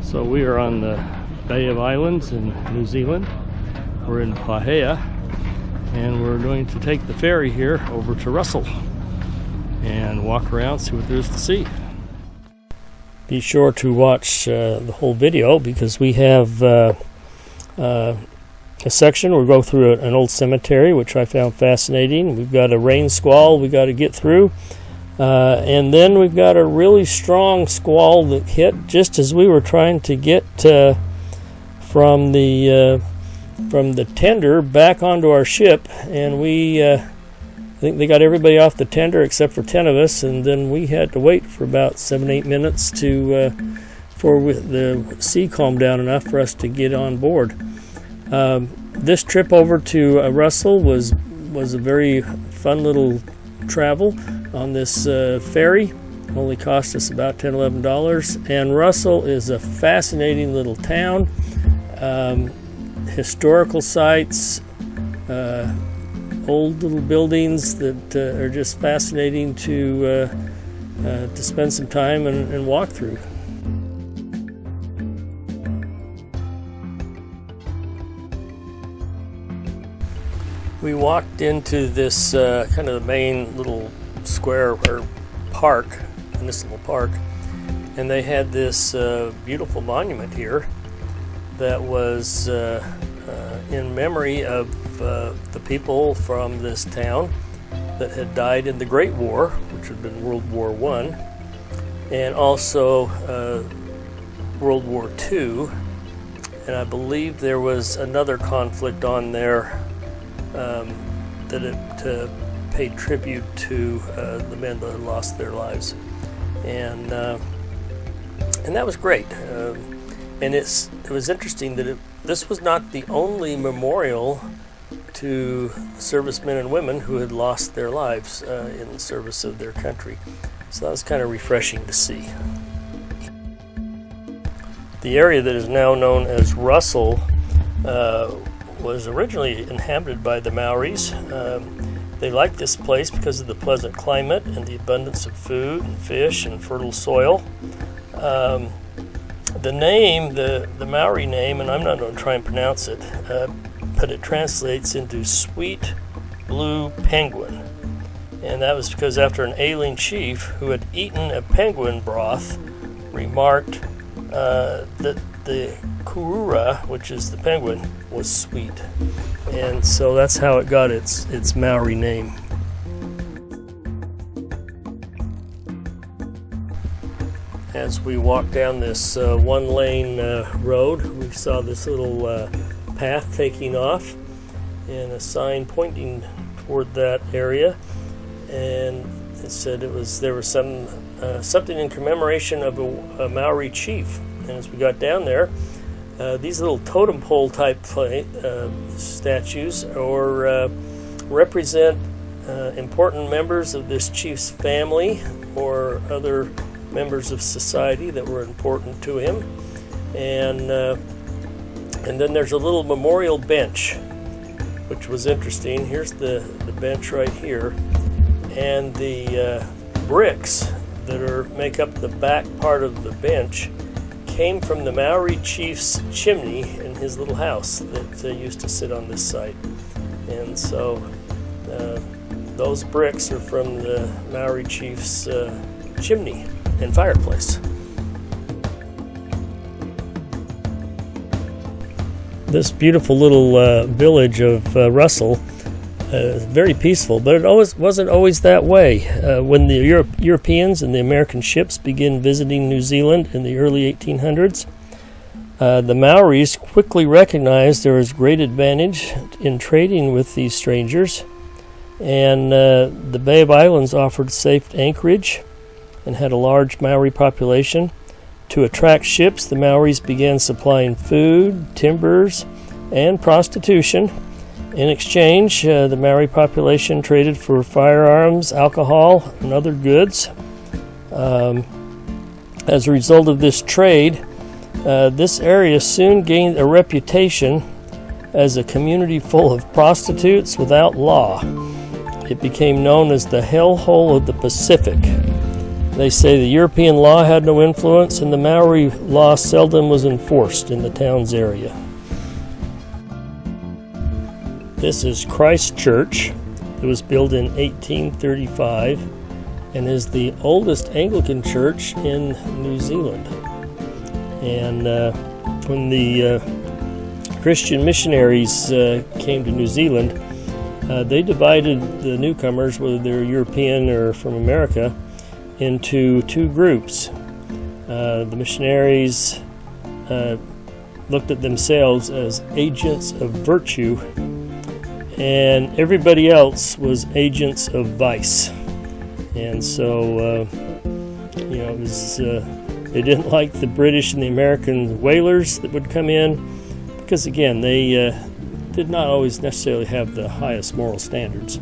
So we are on the Bay of Islands in New Zealand. We're in Paihia, and we're going to take the ferry here over to Russell and walk around, see what there is to see. Be sure to watch the whole video, because we have a section where we go through an old cemetery, which I found fascinating. We've got a rain squall we got to get through. And then we've got a really strong squall that hit just as we were trying to get from the tender back onto our ship, and I think they got everybody off the tender except for 10 of us, and then we had to wait for about 7-8 minutes for the sea calmed down enough for us to get on board. This trip over to Russell was a very fun little travel on this ferry. Only cost us about $10-11, and Russell is a fascinating little town. Historical sites, old little buildings that are just fascinating to spend some time and walk through. We walked into this kind of the main little square or park, municipal park, and they had this beautiful monument here that was in memory of the people from this town that had died in the Great War, which had been World War I, and also World War II, and I believe there was another conflict on there that it paid tribute to the men that had lost their lives, and that was great. And it was interesting that this was not the only memorial to servicemen and women who had lost their lives in the service of their country. So that was kind of refreshing to see. The area that is now known as Russell was originally inhabited by the Maoris. They liked this place because of the pleasant climate and the abundance of food and fish and fertile soil. The name, the Maori name, and I'm not going to try and pronounce it, but it translates into sweet blue penguin. And that was because after an ailing chief who had eaten a penguin broth remarked that the kurura, which is the penguin, was sweet. And so that's how it got its Maori name. As we walked down this one-lane road, we saw this little path taking off and a sign pointing toward that area, and it said there was something in commemoration of a Maori chief. And as we got down there, these little totem pole type statues represent important members of this chief's family or other members of society that were important to him, and then there's a little memorial bench, which was interesting. Here's the bench right here, and the bricks that make up the back part of the bench came from the Maori chief's chimney in his little house that used to sit on this site, and so those bricks are from the Maori chief's chimney and fireplace. This beautiful little village of Russell is very peaceful, but it wasn't always that way. When the Europeans and the American ships began visiting New Zealand in the early 1800s, the Maoris quickly recognized there was great advantage in trading with these strangers, and the Bay of Islands offered safe anchorage and had a large Maori population. To attract ships, the Maoris began supplying food, timbers, and prostitution. In exchange, the Maori population traded for firearms, alcohol, and other goods. As a result of this trade, this area soon gained a reputation as a community full of prostitutes without law. It became known as the hellhole of the Pacific. They say the European law had no influence and the Maori law seldom was enforced in the town's area. This is Christ Church. It was built in 1835 and is the oldest Anglican church in New Zealand. And when the Christian missionaries came to New Zealand, they divided the newcomers, whether they're European or from America, into two groups. The missionaries looked at themselves as agents of virtue, and everybody else was agents of vice. And so, it was, they didn't like the British and the American whalers that would come in, because again, they did not always necessarily have the highest moral standards.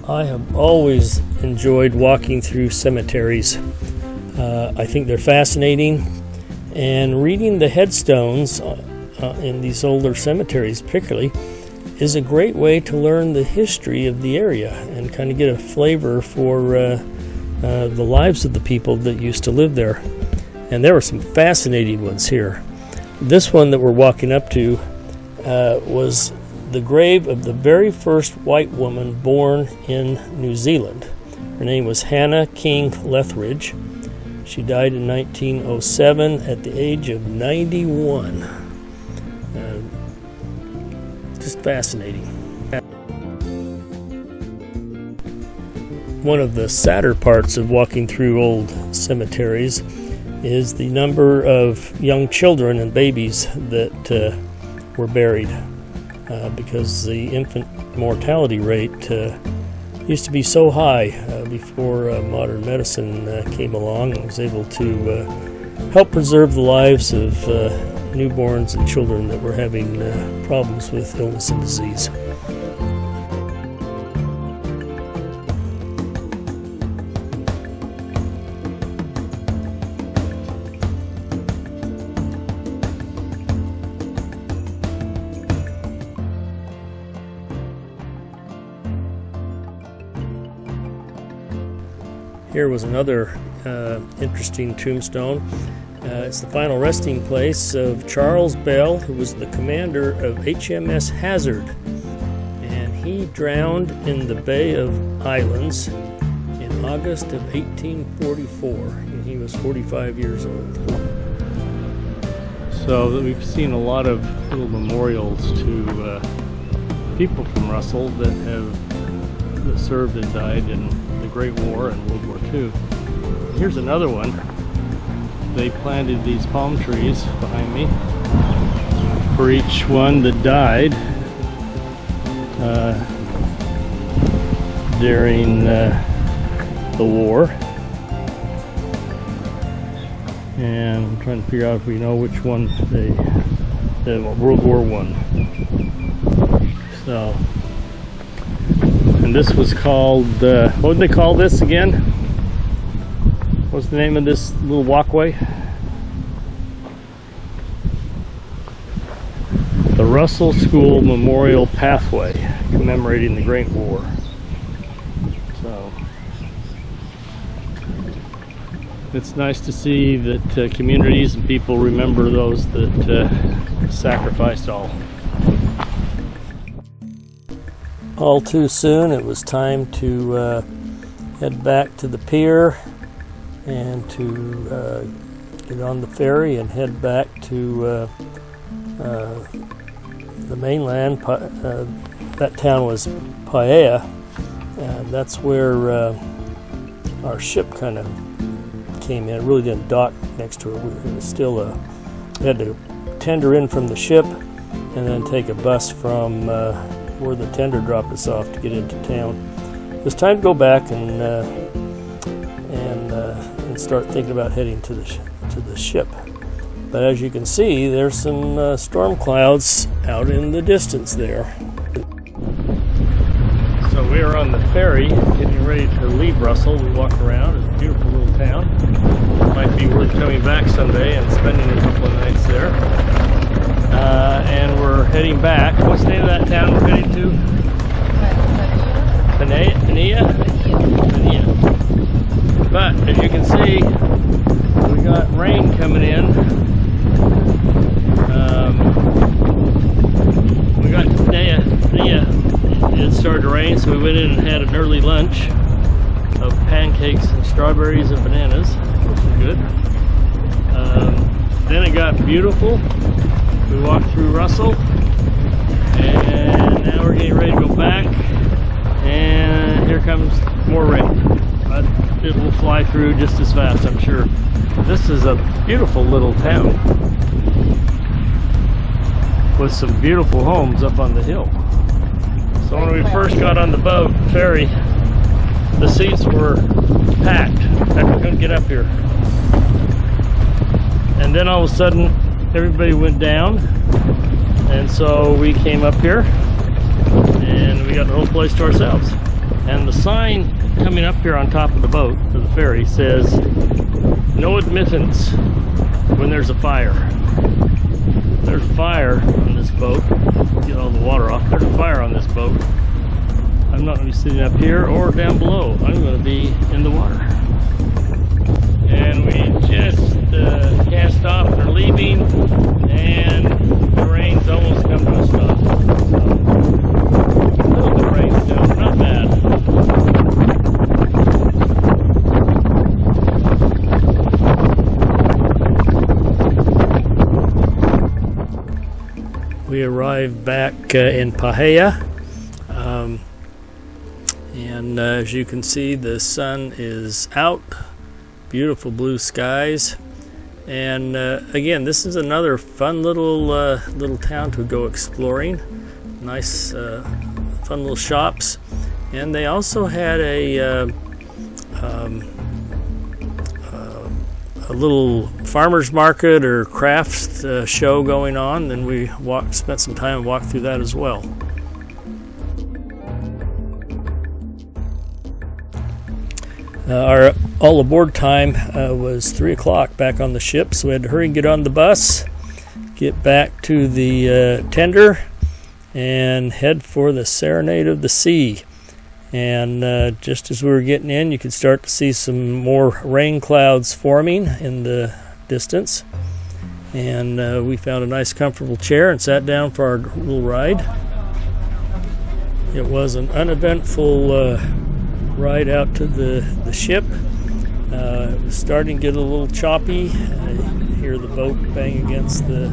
I have always enjoyed walking through cemeteries. I think they're fascinating, and reading the headstones in these older cemeteries particularly is a great way to learn the history of the area and kind of get a flavor for the lives of the people that used to live there. And there were some fascinating ones here. This one that we're walking up to was the grave of the very first white woman born in New Zealand. Her name was Hannah King Lethbridge. She died in 1907 at the age of 91. Just fascinating. One of the sadder parts of walking through old cemeteries is the number of young children and babies that were buried. Because the infant mortality rate used to be so high before modern medicine came along and was able to help preserve the lives of newborns and children that were having problems with illness and disease. Here was another interesting tombstone. It's the final resting place of Charles Bell, who was the commander of HMS Hazard. And he drowned in the Bay of Islands in August of 1844, and he was 45 years old. So we've seen a lot of little memorials to people from Russell that served and died in the Great War and World War II. Here's another one. They planted these palm trees behind me for each one that died during the war. And I'm trying to figure out if we know which one World War I. So, and this was called, what did they call this again? What's the name of this little walkway? The Russell School Memorial Pathway, commemorating the Great War. So, it's nice to see that communities and people remember those that sacrificed all. All too soon, it was time to head back to the pier and to get on the ferry and head back to the mainland. That town was Paihia. That's where our ship kind of came in. It really didn't dock next to it. It was still we had to tender in from the ship and then take a bus from where the tender dropped us off to get into town. It was time to go back and start thinking about heading to the ship. But as you can see, there's some storm clouds out in the distance there. So we are on the ferry, getting ready to leave Russell. We walk around. It's a beautiful little town. Might be worth coming back someday and spending a couple of nights there. And we're heading back. What's the name of that town we're heading to? Paihia. But as you can see, we got rain coming in. We got Paihia. It started to rain, so we went in and had an early lunch of pancakes and strawberries and bananas, which was good. Then it got beautiful. We walked through Russell, and now we're getting ready to go back. And here comes more rain. But it will fly through just as fast, I'm sure. This is a beautiful little town with some beautiful homes up on the hill. So when we first got on the boat ferry, the seats were packed. In fact, we couldn't get up here. And then all of a sudden, everybody went down, and so we came up here, and we got the whole place to ourselves. And the sign coming up here on top of the boat, of the ferry, says, "No admittance when there's a fire." There's a fire on this boat. Get all the water off. There's a fire on this boat. I'm not going to be sitting up here or down below. I'm going to be in the water. And we just cast off and are leaving, and the rain's almost come to a stop. So, a little bit of rain still, not bad. We arrived back in Paihia, and as you can see, the sun is out. Beautiful blue skies, and again, this is another fun little town to go exploring. Nice, fun little shops, and they also had a little farmers market or crafts show going on, and we spent some time and walked through that as well. Our all aboard time was 3 o'clock back on the ship, so we had to hurry and get on the bus, get back to the tender, and head for the Serenade of the Sea. And just as we were getting in, you could start to see some more rain clouds forming in the distance. And we found a nice comfortable chair and sat down for our little ride. It was an uneventful ride out to the ship. It was starting to get a little choppy. I hear the boat bang against the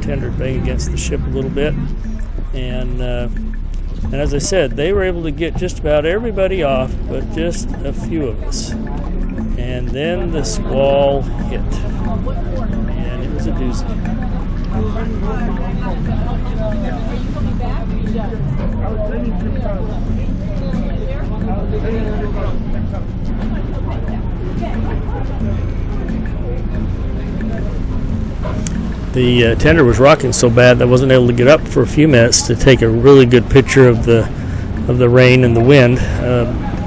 tender bang against the ship a little bit. And as I said, they were able to get just about everybody off, but just a few of us. And then the squall hit, and it was a doozy. The tender was rocking so bad that I wasn't able to get up for a few minutes to take a really good picture of the rain and the wind.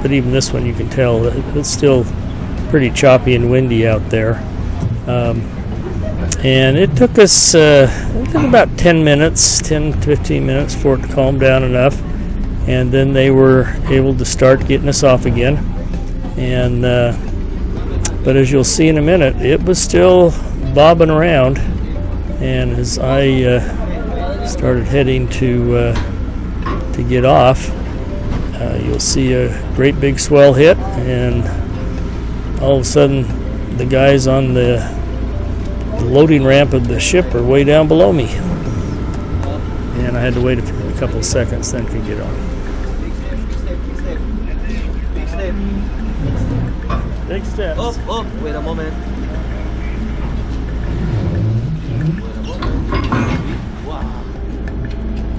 But even this one, you can tell it's still pretty choppy and windy out there. And it took us about 10 to 15 minutes for it to calm down enough, and then they were able to start getting us off again. And but as you'll see in a minute, it was still bobbing around. And as I started heading to get off, you'll see a great big swell hit, and all of a sudden the guys on the loading ramp of the ship are way down below me, and I had to wait a couple of seconds, then could get on. Big steps. Oh, wait a moment.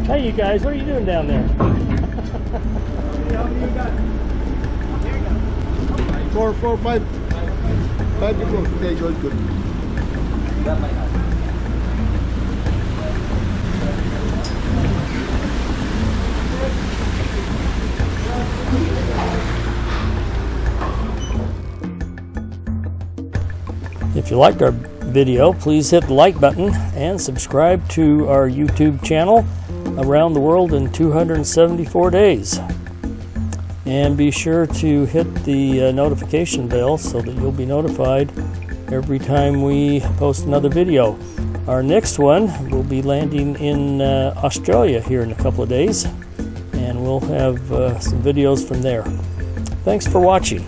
Hey, you guys, what are you doing down there? 4, 5 people. Okay, good. If you liked our video, please hit the like button and subscribe to our YouTube channel, Around the World in 274 Days. And be sure to hit the notification bell so that you'll be notified every time we post another video. Our next one will be landing in Australia here in a couple of days, and we'll have some videos from there. Thanks for watching.